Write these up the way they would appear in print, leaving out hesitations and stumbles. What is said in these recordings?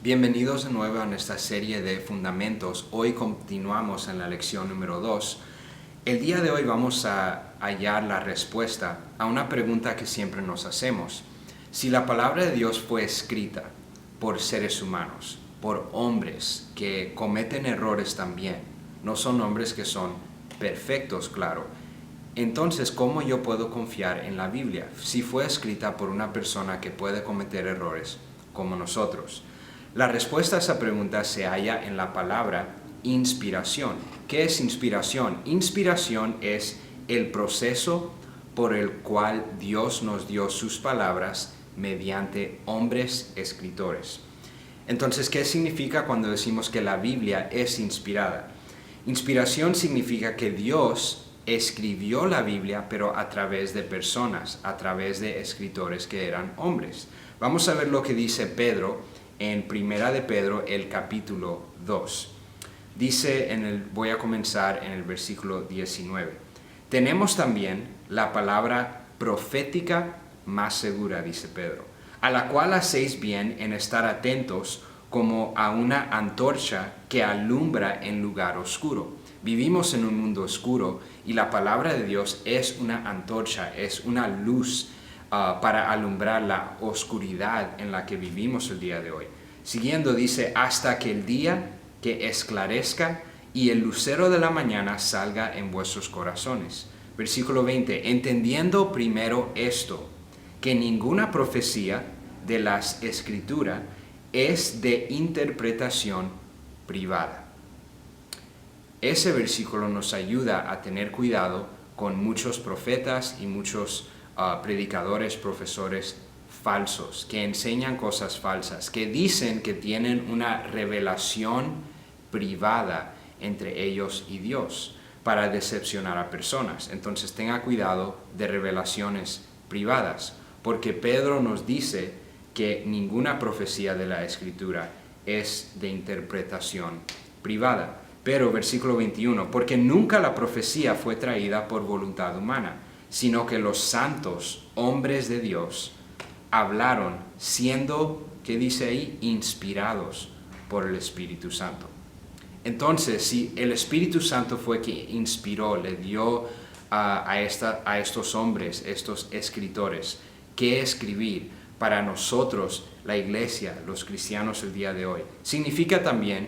Bienvenidos de nuevo en esta serie de Fundamentos. Hoy continuamos en la lección número 2. El día de hoy vamos a hallar la respuesta a una pregunta que siempre nos hacemos. Si la palabra de Dios fue escrita por seres humanos, por hombres que cometen errores también, no son hombres que son perfectos, claro, entonces, ¿cómo yo puedo confiar en la Biblia si fue escrita por una persona que puede cometer errores como nosotros? La respuesta a esa pregunta se halla en la palabra inspiración. ¿Qué es inspiración? Inspiración es el proceso por el cual Dios nos dio sus palabras mediante hombres escritores. Entonces, ¿qué significa cuando decimos que la Biblia es inspirada? Inspiración significa que Dios escribió la Biblia, pero a través de personas, a través de escritores que eran hombres. Vamos a ver lo que dice Pedro en Primera de Pedro, el capítulo 2. Dice, voy a comenzar en el versículo 19. Tenemos también la palabra profética más segura, dice Pedro, a la cual hacéis bien en estar atentos como a una antorcha que alumbra en lugar oscuro. Vivimos en un mundo oscuro y la palabra de Dios es una antorcha, es una luz para alumbrar la oscuridad en la que vivimos el día de hoy. Siguiendo dice, hasta que el día que esclarezca y el lucero de la mañana salga en vuestros corazones. Versículo 20, entendiendo primero esto, que ninguna profecía de las Escrituras es de interpretación privada. Ese versículo nos ayuda a tener cuidado con muchos profetas y muchos predicadores, profesores falsos, que enseñan cosas falsas, que dicen que tienen una revelación privada entre ellos y Dios para decepcionar a personas. Entonces tenga cuidado de revelaciones privadas, porque Pedro nos dice que ninguna profecía de la Escritura es de interpretación privada. Pero versículo 21, porque nunca la profecía fue traída por voluntad humana, sino que los santos hombres de Dios hablaron siendo, ¿qué dice ahí? Inspirados por el Espíritu Santo. Entonces, si el Espíritu Santo fue quien inspiró, le dio a estos hombres, estos escritores, qué escribir para nosotros, la iglesia, los cristianos el día de hoy, significa también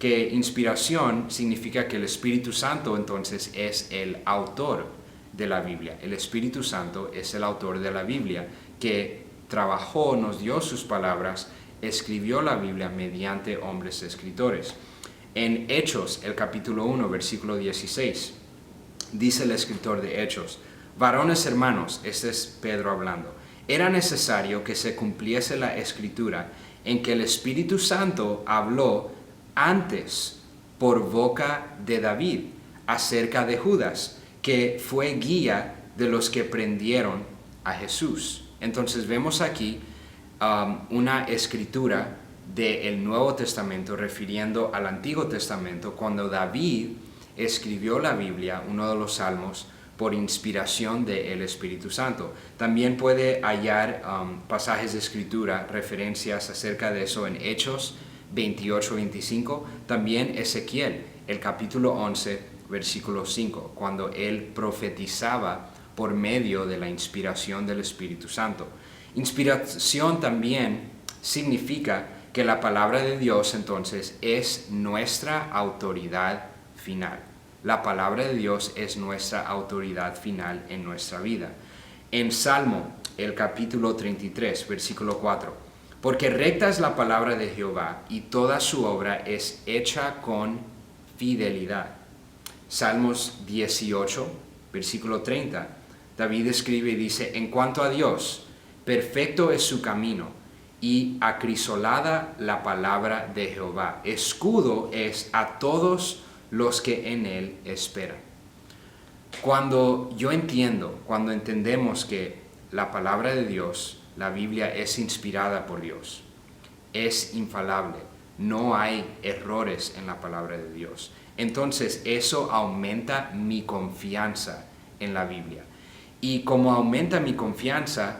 que inspiración significa que el Espíritu Santo entonces es el autor de la Biblia. El Espíritu Santo es el autor de la Biblia que trabajó, nos dio sus palabras, escribió la Biblia mediante hombres escritores. En Hechos, el capítulo 1, versículo 16, dice el escritor de Hechos, varones hermanos, este es Pedro hablando, era necesario que se cumpliese la Escritura en que el Espíritu Santo habló antes por boca de David acerca de Judas, que fue guía de los que prendieron a Jesús. Entonces vemos aquí una escritura del Nuevo Testamento refiriendo al Antiguo Testamento, cuando David escribió la Biblia, uno de los salmos, por inspiración del Espíritu Santo. También puede hallar pasajes de escritura, referencias acerca de eso en Hechos 28-25, también Ezequiel, el capítulo 11, versículo 5, cuando él profetizaba por medio de la inspiración del Espíritu Santo. Inspiración también significa que la palabra de Dios entonces es nuestra autoridad final. La palabra de Dios es nuestra autoridad final en nuestra vida. En Salmo, el capítulo 33, versículo 4, porque recta es la palabra de Jehová y toda su obra es hecha con fidelidad. Salmos 18, versículo 30, David escribe y dice, en cuanto a Dios, perfecto es su camino y acrisolada la palabra de Jehová. Escudo es a todos los que en él esperan. Cuando entendemos que la palabra de Dios, la Biblia es inspirada por Dios, es infalible, no hay errores en la palabra de Dios, entonces eso aumenta mi confianza en la Biblia. Y como aumenta mi confianza,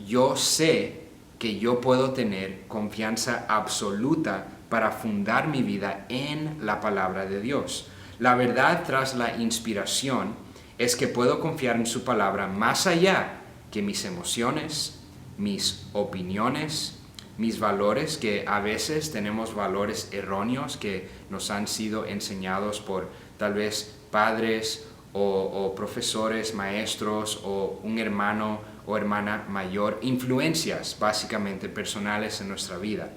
yo sé que yo puedo tener confianza absoluta para fundar mi vida en la palabra de Dios. La verdad tras la inspiración es que puedo confiar en su palabra más allá que mis emociones, mis opiniones, mis valores, que a veces tenemos valores erróneos que nos han sido enseñados por tal vez padres o profesores, maestros o un hermano o hermana mayor, influencias básicamente personales en nuestra vida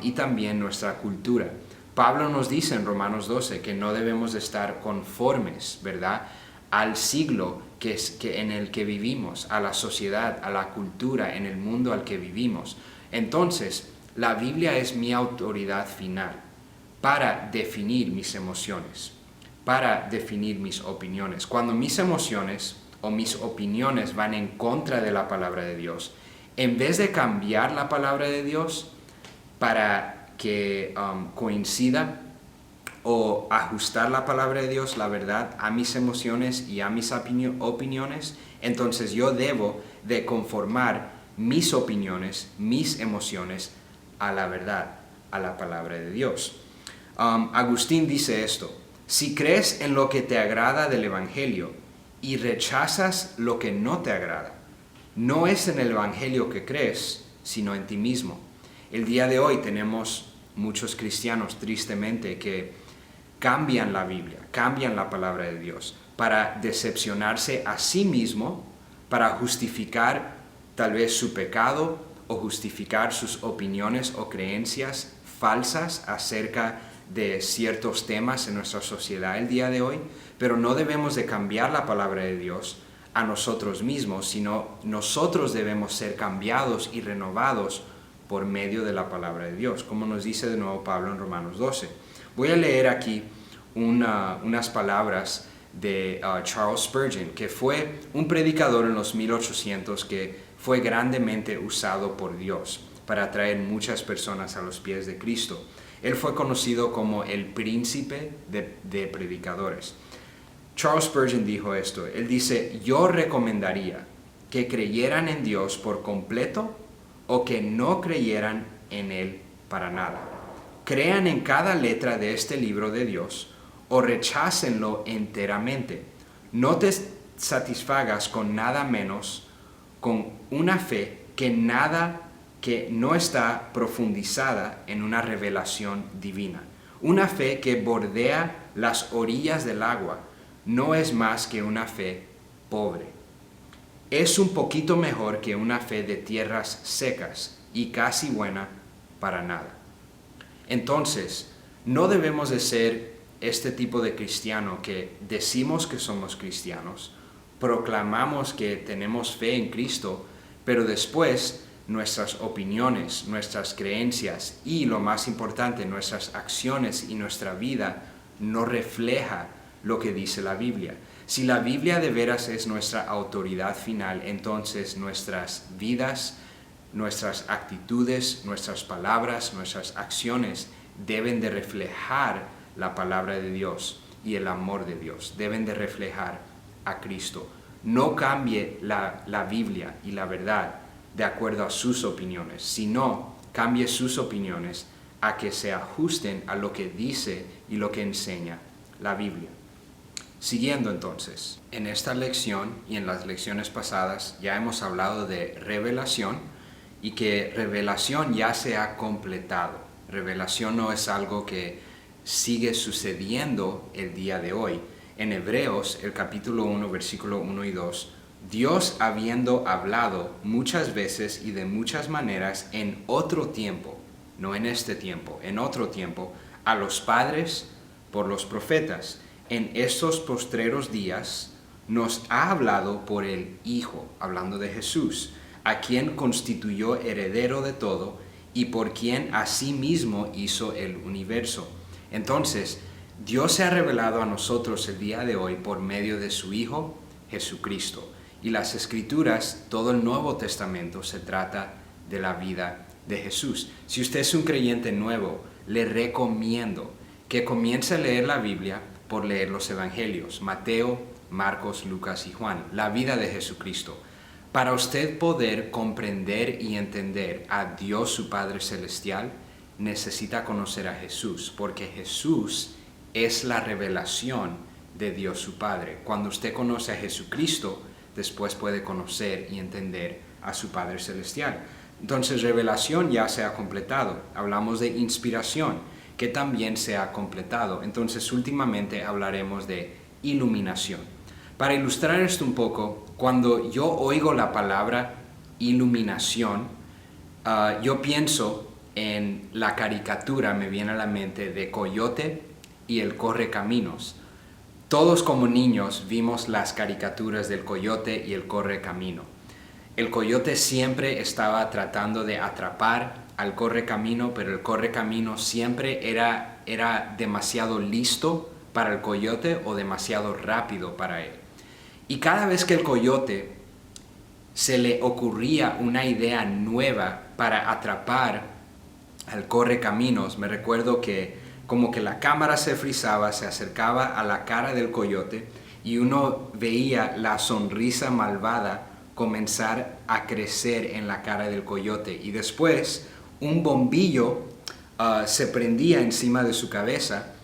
y también nuestra cultura. Pablo nos dice en Romanos 12 que no debemos de estar conformes, ¿verdad?, al siglo en el que vivimos, a la sociedad, a la cultura, en el mundo al que vivimos. Entonces, la Biblia es mi autoridad final para definir mis emociones, para definir mis opiniones. Cuando mis emociones o mis opiniones van en contra de la palabra de Dios, en vez de cambiar la palabra de Dios para que coincida o ajustar la palabra de Dios, la verdad, a mis emociones y a mis opiniones, entonces yo debo de conformar mis opiniones, mis emociones a la verdad, a la palabra de Dios. Agustín dice esto: si crees en lo que te agrada del Evangelio y rechazas lo que no te agrada, no es en el Evangelio que crees, sino en ti mismo. El día de hoy tenemos muchos cristianos, tristemente, que cambian la Biblia, cambian la palabra de Dios para decepcionarse a sí mismo, para justificar tal vez su pecado o justificar sus opiniones o creencias falsas acerca de ciertos temas en nuestra sociedad el día de hoy. Pero no debemos de cambiar la palabra de Dios a nosotros mismos, sino nosotros debemos ser cambiados y renovados por medio de la palabra de Dios, como nos dice de nuevo Pablo en Romanos 12. Voy a leer aquí unas palabras de Charles Spurgeon, que fue un predicador en los 1800 que fue grandemente usado por Dios para atraer muchas personas a los pies de Cristo. Él fue conocido como el príncipe de predicadores. Charles Spurgeon dijo esto. Él dice: yo recomendaría que creyeran en Dios por completo o que no creyeran en Él para nada. Crean en cada letra de este libro de Dios o rechácenlo enteramente. No te satisfagas con nada menos con una fe que no está profundizada en una revelación divina. Una fe que bordea las orillas del agua no es más que una fe pobre. Es un poquito mejor que una fe de tierras secas y casi buena para nada. Entonces, no debemos de ser este tipo de cristiano que decimos que somos cristianos, proclamamos que tenemos fe en Cristo, pero después nuestras opiniones, nuestras creencias y, lo más importante, nuestras acciones y nuestra vida no refleja lo que dice la Biblia. Si la Biblia de veras es nuestra autoridad final, entonces nuestras vidas, nuestras actitudes, nuestras palabras, nuestras acciones deben de reflejar la palabra de Dios y el amor de Dios. Deben de reflejar a Cristo. No cambie la Biblia y la verdad de acuerdo a sus opiniones, sino cambie sus opiniones a que se ajusten a lo que dice y lo que enseña la Biblia. Siguiendo entonces, en esta lección y en las lecciones pasadas ya hemos hablado de revelación y que revelación ya se ha completado. Revelación no es algo que sigue sucediendo el día de hoy. En Hebreos, el capítulo 1, versículo 1 y 2, Dios, habiendo hablado muchas veces y de muchas maneras en otro tiempo, no en este tiempo, en otro tiempo, a los padres por los profetas, en estos postreros días nos ha hablado por el Hijo, hablando de Jesús, a quien constituyó heredero de todo y por quien asimismo hizo el universo. Entonces, Dios se ha revelado a nosotros el día de hoy por medio de su Hijo, Jesucristo. Y las Escrituras, todo el Nuevo Testamento, se trata de la vida de Jesús. Si usted es un creyente nuevo, le recomiendo que comience a leer la Biblia por leer los Evangelios, Mateo, Marcos, Lucas y Juan, la vida de Jesucristo. Para usted poder comprender y entender a Dios su Padre Celestial, necesita conocer a Jesús, porque Jesús es la revelación de Dios su Padre. Cuando usted conoce a Jesucristo, después puede conocer y entender a su Padre Celestial. Entonces, revelación ya se ha completado. Hablamos de inspiración, que también se ha completado. Entonces, últimamente hablaremos de iluminación. Para ilustrar esto un poco, cuando yo oigo la palabra iluminación, yo pienso en la caricatura, me viene a la mente, de Coyote y el Correcaminos. Todos como niños vimos las caricaturas del Coyote y el Correcamino. El Coyote siempre estaba tratando de atrapar al Correcamino, pero el Correcamino siempre era demasiado listo para el Coyote o demasiado rápido para él. Y cada vez que el Coyote se le ocurría una idea nueva para atrapar al Correcaminos, me recuerdo que como que la cámara se frizaba, se acercaba a la cara del Coyote y uno veía la sonrisa malvada comenzar a crecer en la cara del Coyote. Y después un bombillo se prendía encima de su cabeza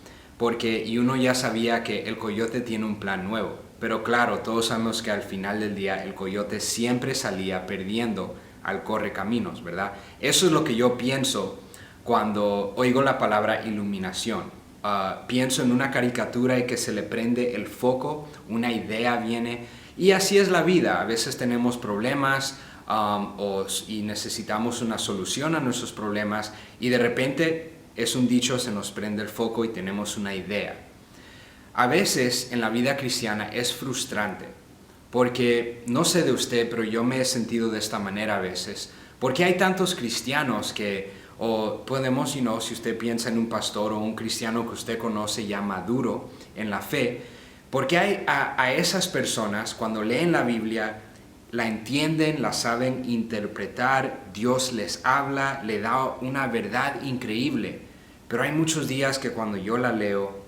y uno ya sabía que el Coyote tiene un plan nuevo. Pero claro, todos sabemos que al final del día el Coyote siempre salía perdiendo al Correcaminos, ¿verdad? Eso es lo que yo pienso cuando oigo la palabra iluminación. Pienso en una caricatura y que se le prende el foco, una idea viene, y así es la vida. A veces tenemos problemas y necesitamos una solución a nuestros problemas, y de repente es un dicho, se nos prende el foco y tenemos una idea. A veces en la vida cristiana es frustrante, porque no sé de usted, pero yo me he sentido de esta manera a veces, porque hay tantos cristianos o podemos, si usted piensa en un pastor o un cristiano que usted conoce ya maduro en la fe, porque hay a esas personas, cuando leen la Biblia, la entienden, la saben interpretar, Dios les habla, le da una verdad increíble, pero hay muchos días que cuando yo la leo,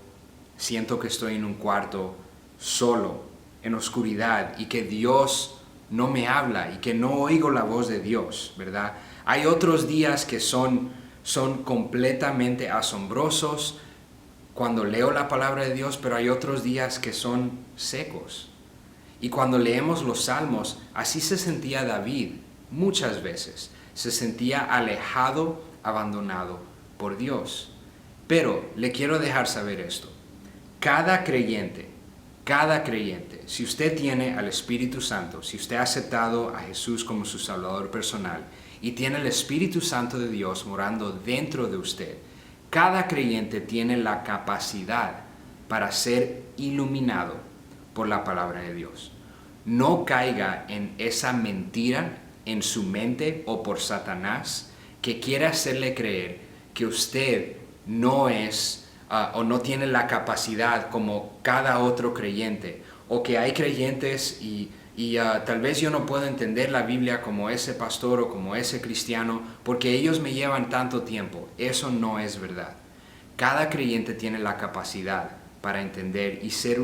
siento que estoy en un cuarto solo, en oscuridad, y que Dios no me habla y que no oigo la voz de Dios, ¿verdad? Hay otros días que son completamente asombrosos cuando leo la palabra de Dios, pero hay otros días que son secos. Y cuando leemos los Salmos, así se sentía David muchas veces. Se sentía alejado, abandonado por Dios. Pero le quiero dejar saber esto. Cada creyente, si usted tiene al Espíritu Santo, si usted ha aceptado a Jesús como su Salvador personal y tiene el Espíritu Santo de Dios morando dentro de usted, cada creyente tiene la capacidad para ser iluminado por la palabra de Dios. No caiga en esa mentira en su mente o por Satanás que quiere hacerle creer que usted no es o no tiene la capacidad como cada otro creyente, o que hay creyentes y tal vez yo no puedo entender la Biblia como ese pastor o como ese cristiano porque ellos me llevan tanto tiempo. Eso no es verdad. Cada creyente tiene la capacidad para entender y ser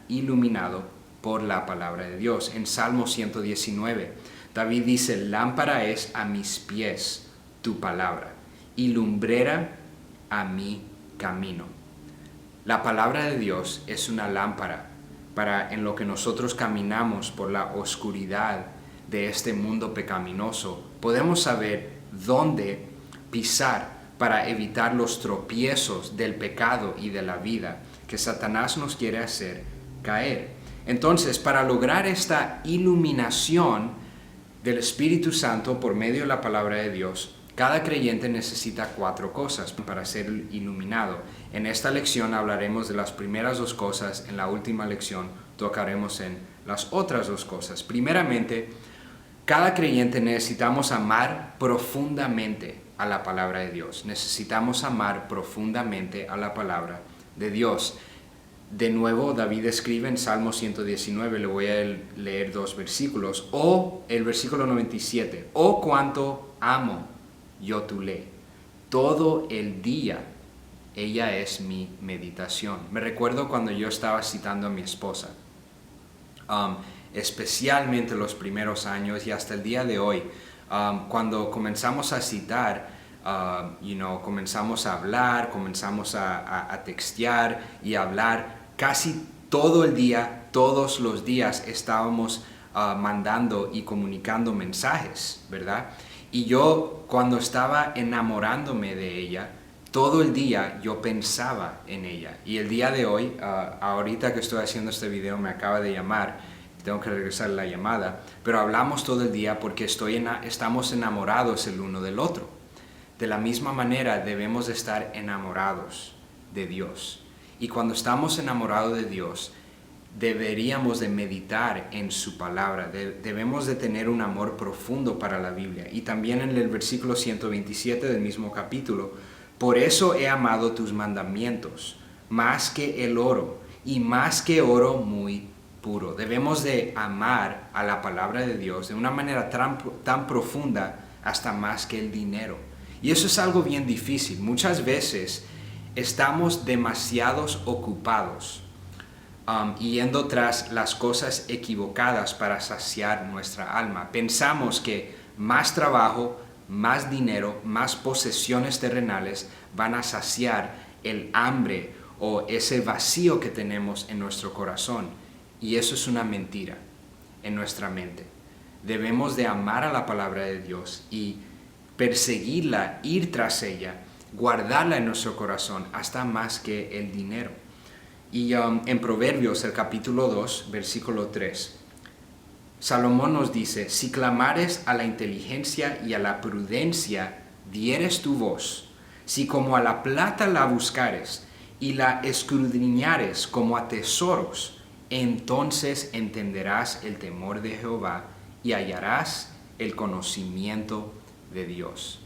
iluminado por la palabra de Dios. En Salmo 119, David dice: lámpara es a mis pies tu palabra y lumbrera a mi camino. La palabra de Dios es una lámpara para en lo que nosotros caminamos por la oscuridad de este mundo pecaminoso. Podemos saber dónde pisar para evitar los tropiezos del pecado y de la vida que Satanás nos quiere hacer caer. Entonces, para lograr esta iluminación del Espíritu Santo por medio de la palabra de Dios, cada creyente necesita 4 cosas para ser iluminado. En esta lección hablaremos de las primeras 2 cosas, en la última lección tocaremos en las otras 2 cosas. Primeramente, cada creyente necesitamos amar profundamente a la palabra de Dios. Necesitamos amar profundamente a la palabra de Dios. De nuevo, David escribe en Salmo 119, le voy a leer 2 versículos, o el versículo 97, «Oh, cuánto amo yo tu ley, todo el día ella es mi meditación». Me recuerdo cuando yo estaba citando a mi esposa. especialmente los primeros años y hasta el día de hoy. Cuando comenzamos a citar, comenzamos a hablar, comenzamos a textear y hablar casi todo el día, todos los días estábamos mandando y comunicando mensajes, ¿verdad? Y yo, cuando estaba enamorándome de ella, todo el día yo pensaba en ella. Y el día de hoy, ahorita que estoy haciendo este video, me acaba de llamar, tengo que regresar la llamada, pero hablamos todo el día porque estamos enamorados el uno del otro. De la misma manera debemos de estar enamorados de Dios. Y cuando estamos enamorados de Dios, deberíamos de meditar en su palabra, debemos de tener un amor profundo para la Biblia. Y también en el versículo 127 del mismo capítulo, por eso he amado tus mandamientos, más que el oro, y más que oro muy puro. Debemos de amar a la palabra de Dios de una manera tan profunda, hasta más que el dinero. Y eso es algo bien difícil. Muchas veces estamos demasiado ocupados yendo tras las cosas equivocadas para saciar nuestra alma. Pensamos que más trabajo, más dinero, más posesiones terrenales van a saciar el hambre o ese vacío que tenemos en nuestro corazón. Y eso es una mentira en nuestra mente. Debemos de amar a la palabra de Dios y perseguirla, ir tras ella, guardarla en nuestro corazón hasta más que el dinero. Y en Proverbios, el capítulo 2, versículo 3, Salomón nos dice, si clamares a la inteligencia y a la prudencia, dieres tu voz, si como a la plata la buscares y la escudriñares como a tesoros, entonces entenderás el temor de Jehová y hallarás el conocimiento de Dios.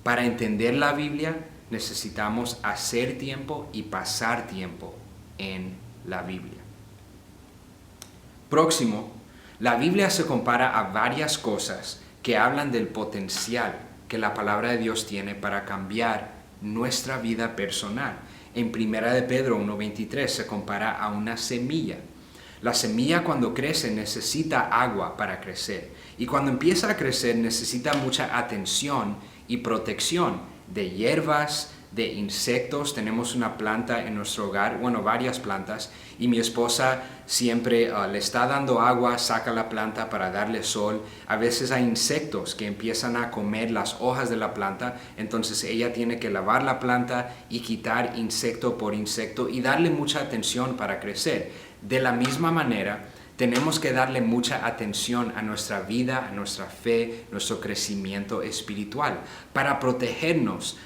Para entender la Biblia necesitamos hacer tiempo y pasar tiempo en la Biblia. Próximo, la Biblia se compara a varias cosas que hablan del potencial que la palabra de Dios tiene para cambiar nuestra vida personal. En 1 de Pedro 1:23 se compara a una semilla. La semilla cuando crece necesita agua para crecer y cuando empieza a crecer necesita mucha atención y protección de hierbas, de insectos. Tenemos una planta en nuestro hogar, varias plantas, y mi esposa siempre le está dando agua, saca la planta para darle sol. A veces hay insectos que empiezan a comer las hojas de la planta, entonces ella tiene que lavar la planta y quitar insecto por insecto y darle mucha atención para crecer. De la misma manera, tenemos que darle mucha atención a nuestra vida, a nuestra fe, nuestro crecimiento espiritual, para protegernos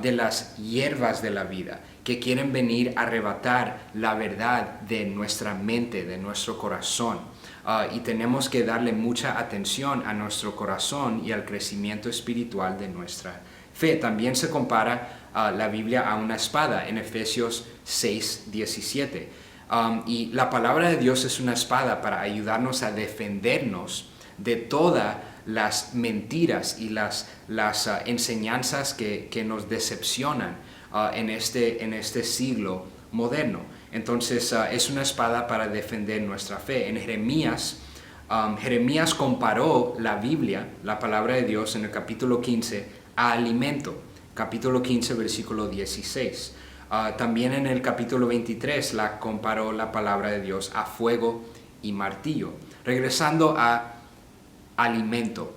de las hierbas de la vida que quieren venir a arrebatar la verdad de nuestra mente, de nuestro corazón. Y tenemos que darle mucha atención a nuestro corazón y al crecimiento espiritual de nuestra fe. También se compara la Biblia a una espada en Efesios 6:17. Y la palabra de Dios es una espada para ayudarnos a defendernos de todas las mentiras y las enseñanzas que nos decepcionan en este siglo moderno. Entonces es una espada para defender nuestra fe. En Jeremías comparó la Biblia, la palabra de Dios, en el capítulo 15 a alimento. Capítulo 15, versículo 16. También en el capítulo 23 la comparó la palabra de Dios a fuego y martillo. Regresando a alimento.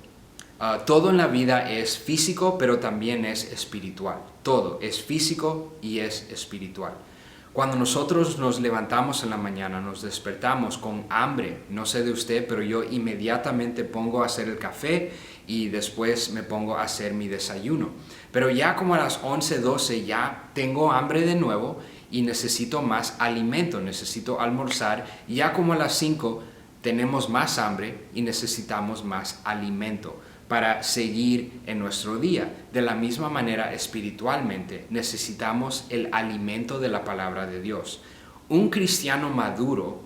Todo en la vida es físico, pero también es espiritual. Todo es físico y es espiritual. Cuando nosotros nos levantamos en la mañana, nos despertamos con hambre. No sé de usted, pero yo inmediatamente pongo a hacer el café y después me pongo a hacer mi desayuno. Pero ya como a las 11, 12 ya tengo hambre de nuevo y necesito más alimento, necesito almorzar. Y ya como a las 5 tenemos más hambre y necesitamos más alimento para seguir en nuestro día. De la misma manera, espiritualmente, necesitamos el alimento de la palabra de Dios. Un cristiano maduro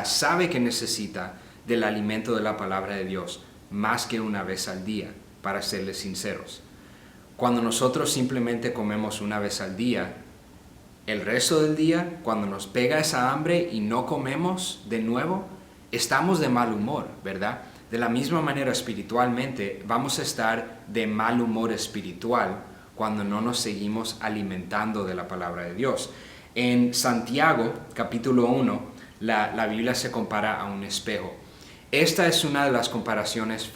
sabe que necesita del alimento de la palabra de Dios más que una vez al día, para serles sinceros. Cuando nosotros simplemente comemos una vez al día, el resto del día, cuando nos pega esa hambre y no comemos de nuevo, estamos de mal humor, ¿verdad? De la misma manera espiritualmente, vamos a estar de mal humor espiritual cuando no nos seguimos alimentando de la palabra de Dios. En Santiago, capítulo 1, la Biblia se compara a un espejo. Esta es una de las comparaciones,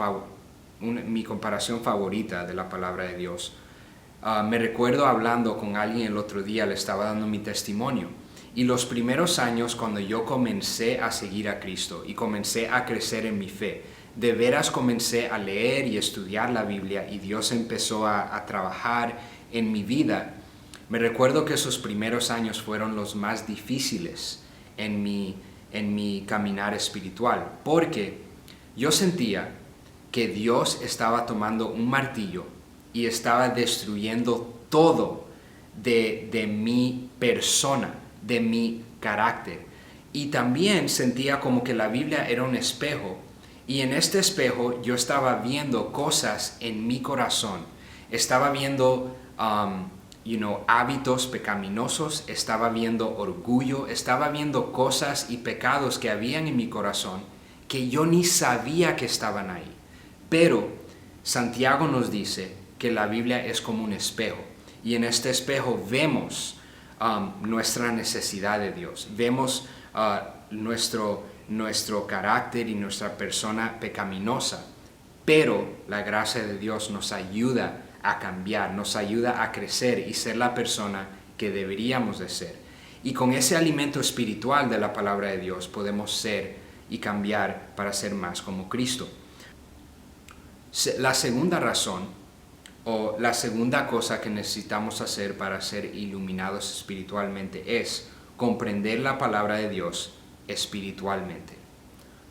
mi comparación favorita de la palabra de Dios. Me recuerdo hablando con alguien el otro día, le estaba dando mi testimonio. Y los primeros años cuando yo comencé a seguir a Cristo y comencé a crecer en mi fe, de veras comencé a leer y estudiar la Biblia y Dios empezó a trabajar en mi vida. Me recuerdo que esos primeros años fueron los más difíciles en mi caminar espiritual, porque yo sentía que Dios estaba tomando un martillo y estaba destruyendo todo de mi persona, de mi carácter. Y también sentía como que la Biblia era un espejo, y en este espejo yo estaba viendo cosas en mi corazón. Estaba viendo hábitos pecaminosos, estaba viendo orgullo, estaba viendo cosas y pecados que habían en mi corazón que yo ni sabía que estaban ahí. Pero Santiago nos dice que la Biblia es como un espejo, y en este espejo vemos nuestra necesidad de Dios, vemos nuestro carácter y nuestra persona pecaminosa, pero la gracia de Dios nos ayuda a cambiar, nos ayuda a crecer y ser la persona que deberíamos de ser. Y con ese alimento espiritual de la palabra de Dios podemos ser y cambiar para ser más como Cristo. La segunda razón, o la segunda cosa que necesitamos hacer para ser iluminados espiritualmente, es comprender la palabra de Dios espiritualmente.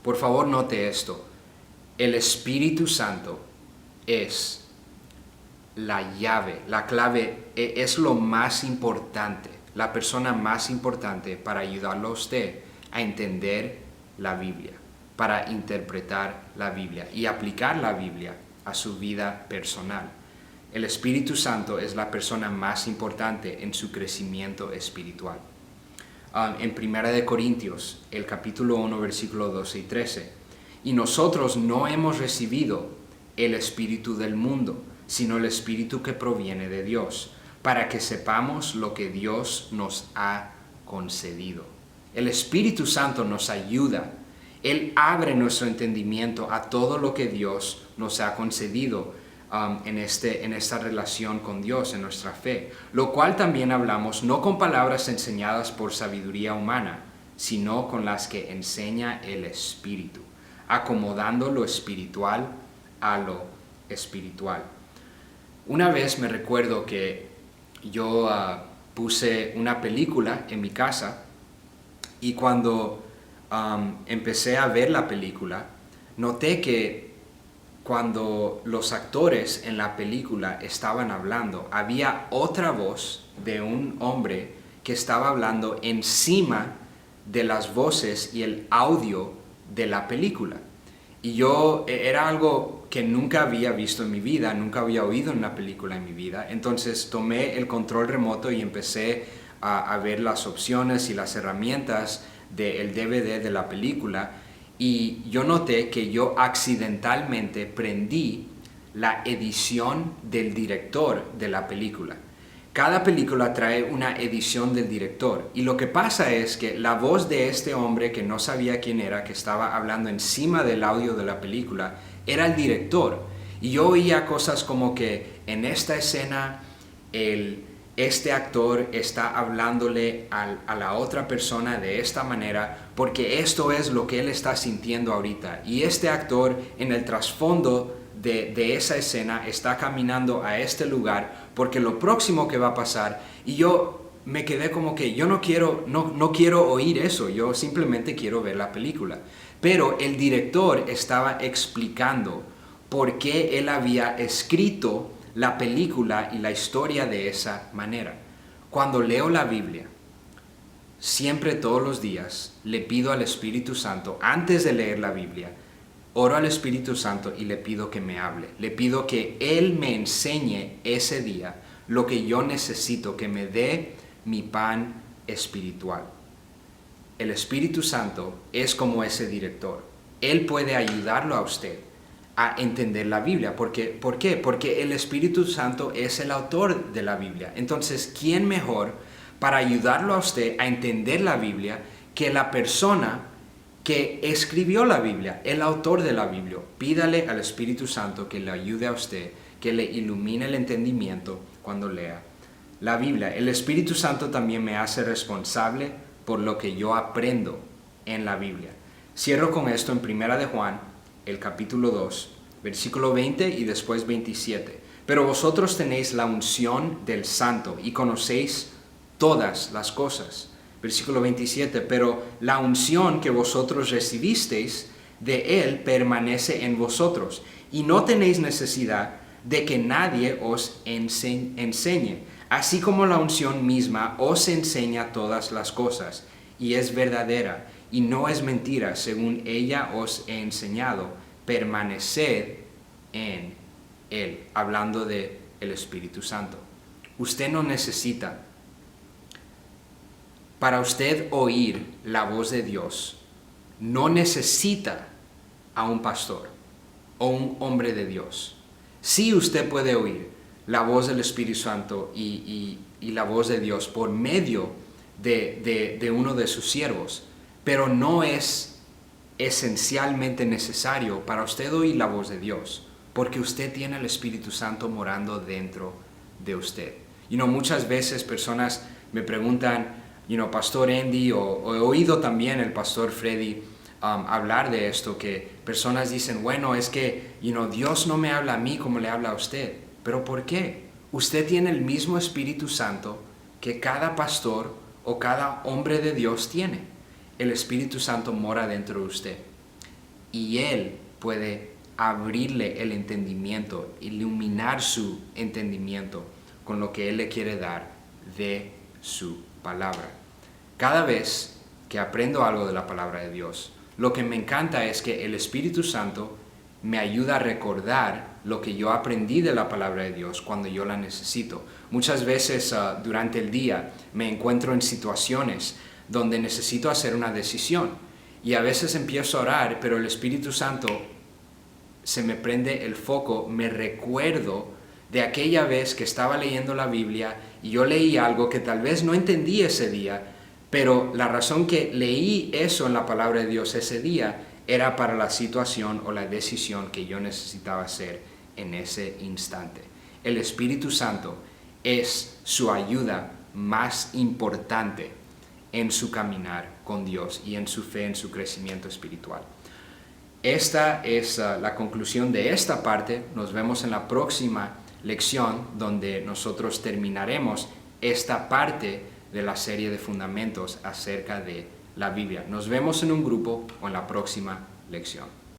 Por favor, note esto. El Espíritu Santo es la llave, la clave, es lo más importante, la persona más importante para ayudarlo a usted a entender la Biblia, para interpretar la Biblia y aplicar la Biblia a su vida personal. El Espíritu Santo es la persona más importante en su crecimiento espiritual. En 1 Corintios, el capítulo 1, versículo 12 y 13. Y nosotros no hemos recibido el espíritu del mundo, sino el espíritu que proviene de Dios, para que sepamos lo que Dios nos ha concedido. El Espíritu Santo nos ayuda. Él abre nuestro entendimiento a todo lo que Dios nos ha concedido en esta relación con Dios, en nuestra fe, lo cual también hablamos no con palabras enseñadas por sabiduría humana, sino con las que enseña el Espíritu, acomodando lo espiritual a lo espiritual. Una vez me recuerdo que yo puse una película en mi casa, y cuando empecé a ver la película, noté que cuando los actores en la película estaban hablando, había otra voz de un hombre que estaba hablando encima de las voces y el audio de la película. Y yo, era algo que nunca había visto en mi vida, nunca había oído en una película en mi vida. Entonces tomé el control remoto y empecé a ver las opciones y las herramientas del DVD de la película, y yo noté que yo accidentalmente prendí la edición del director de la película. Cada película trae una edición del director, y lo que pasa es que la voz de este hombre que no sabía quién era, que estaba hablando encima del audio de la película, era el director. Y yo oía cosas como que en esta escena este actor está hablándole a la otra persona de esta manera porque esto es lo que él está sintiendo ahorita. Y este actor en el trasfondo de esa escena está caminando a este lugar porque lo próximo que va a pasar. Y yo me quedé como que yo no quiero oír eso, yo simplemente quiero ver la película. Pero el director estaba explicando por qué él había escrito la película y la historia de esa manera. Cuando leo la Biblia, siempre todos los días le pido al Espíritu Santo, antes de leer la Biblia, oro al Espíritu Santo y le pido que me hable. Le pido que Él me enseñe ese día lo que yo necesito, que me dé mi pan espiritual. El Espíritu Santo es como ese director. Él puede ayudarlo a usted a entender la Biblia. ¿Por qué? Porque el Espíritu Santo es el autor de la Biblia. Entonces, ¿quién mejor para ayudarlo a usted a entender la Biblia que la persona que escribió la Biblia, el autor de la Biblia? Pídale al Espíritu Santo que le ayude a usted, que le ilumine el entendimiento cuando lea la Biblia. El Espíritu Santo también me hace responsable por lo que yo aprendo en la Biblia. Cierro con esto en 1 de Juan, el capítulo 2, versículo 20 y después 27. Pero vosotros tenéis la unción del Santo y conocéis todas las cosas. Versículo 27, pero la unción que vosotros recibisteis de Él permanece en vosotros, y no tenéis necesidad de que nadie os enseñe, así como la unción misma os enseña todas las cosas, y es verdadera, y no es mentira, según ella os he enseñado, permaneced en Él, hablando de el Espíritu Santo. Usted no necesita. Para usted oír la voz de Dios, no necesita a un pastor o un hombre de Dios. Sí, usted puede oír la voz del Espíritu Santo y la voz de Dios por medio de uno de sus siervos, pero no es esencialmente necesario para usted oír la voz de Dios, porque usted tiene el Espíritu Santo morando dentro de usted. Muchas veces personas me preguntan, Pastor Andy, o he oído también el Pastor Freddy hablar de esto, que personas dicen, bueno, es que Dios no me habla a mí como le habla a usted. ¿Pero por qué? Usted tiene el mismo Espíritu Santo que cada pastor o cada hombre de Dios tiene. El Espíritu Santo mora dentro de usted y Él puede abrirle el entendimiento, iluminar su entendimiento con lo que Él le quiere dar de su palabra. Cada vez que aprendo algo de la palabra de Dios, lo que me encanta es que el Espíritu Santo me ayuda a recordar lo que yo aprendí de la palabra de Dios cuando yo la necesito. Muchas veces durante el día me encuentro en situaciones donde necesito hacer una decisión y a veces empiezo a orar, pero el Espíritu Santo se me prende el foco, me recuerdo de aquella vez que estaba leyendo la Biblia y yo leí algo que tal vez no entendí ese día, pero la razón que leí eso en la palabra de Dios ese día era para la situación o la decisión que yo necesitaba hacer en ese instante. El Espíritu Santo es su ayuda más importante en su caminar con Dios y en su fe, en su crecimiento espiritual. Esta es la conclusión de esta parte. Nos vemos en la próxima lección donde nosotros terminaremos esta parte de la serie de fundamentos acerca de la Biblia. Nos vemos en un grupo o en la próxima lección.